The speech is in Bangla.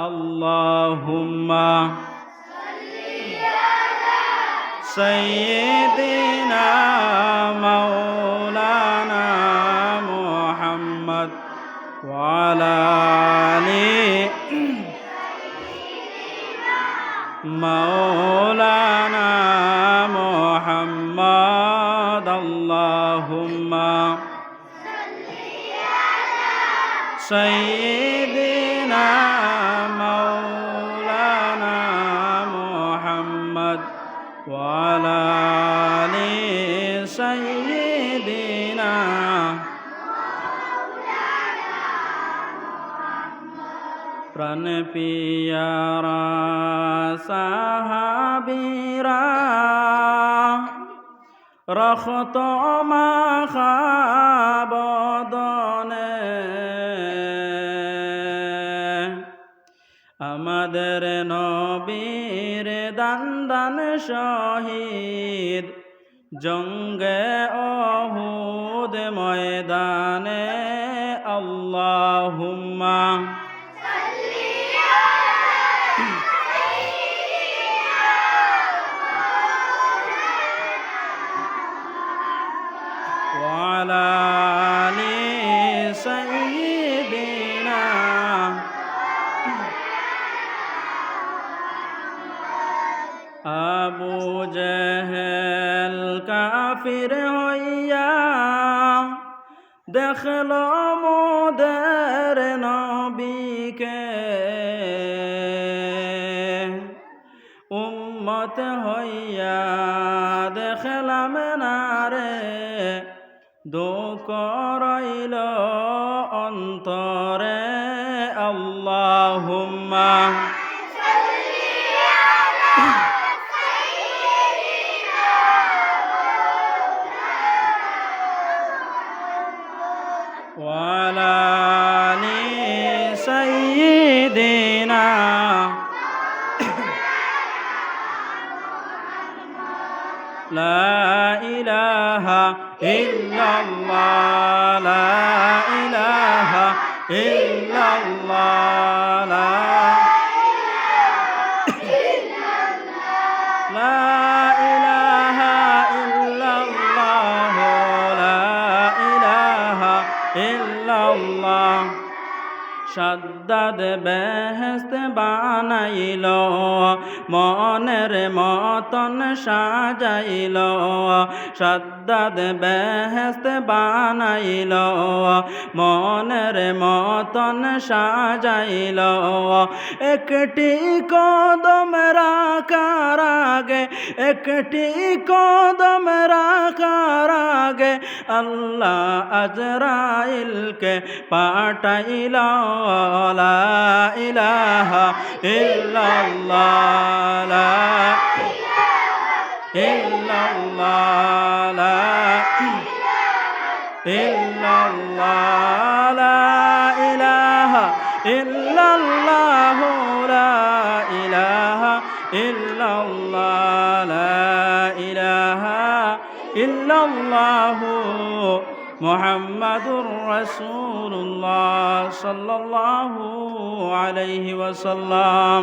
আল্লাহুম্মা সাইয়্যিদিনা মাওলানা মুহাম্মদ ওয়া আলা আলি মাওলানা মুহাম্মদ আল্লাহুম্মা সাইয়্যিদিনা মাওলানা মুহাম্মদ ওয়া আলা আলি সাইয়্যিদিনা প্রাণ পিয়ারা সাহাবীরা রখত মাখা বদনে আমাদের নবীর দান দান শহীদ জঙ্গে অহুদ ময়দানে আল্লাহুম্মা وعلى آل سيدنا আবু জেহেল কাফির হইয়া দেখল মোদের নবীকে উম্মত হইয়া দেখলাম না রে দুঃখ রইল অন্তরে আল্লাহুম্মা وعلى آل سيدنا لا إله إلا الله لا إله إلا الله لا إله إلا الله لا إله إلا الله শাদ্দাদ বেহেশত বানাইল মনের মতন সাজাইল শাদ্দাদ বেহেশত বানাইল মনের মতন সাজাইল একটি কদম রাখার আগে একটি কদম রাখার আগে আল্লাহ আজরাইলকে পাঠাইল লা ইলাহা ইল্লাল্লাহ লা ইল্লাল্লাহ লা ইল্লাল্লাহ লা ইলাহা ইল্লাল্লাহ লা ইলাহা ইল্লাল্লাহ লা ইলাহা ইল্লাল্লাহ মুহাম্মাদুর রাসূলুল্লাহ সাল্লাল্লাহু আলাইহি ওয়াসাল্লাম।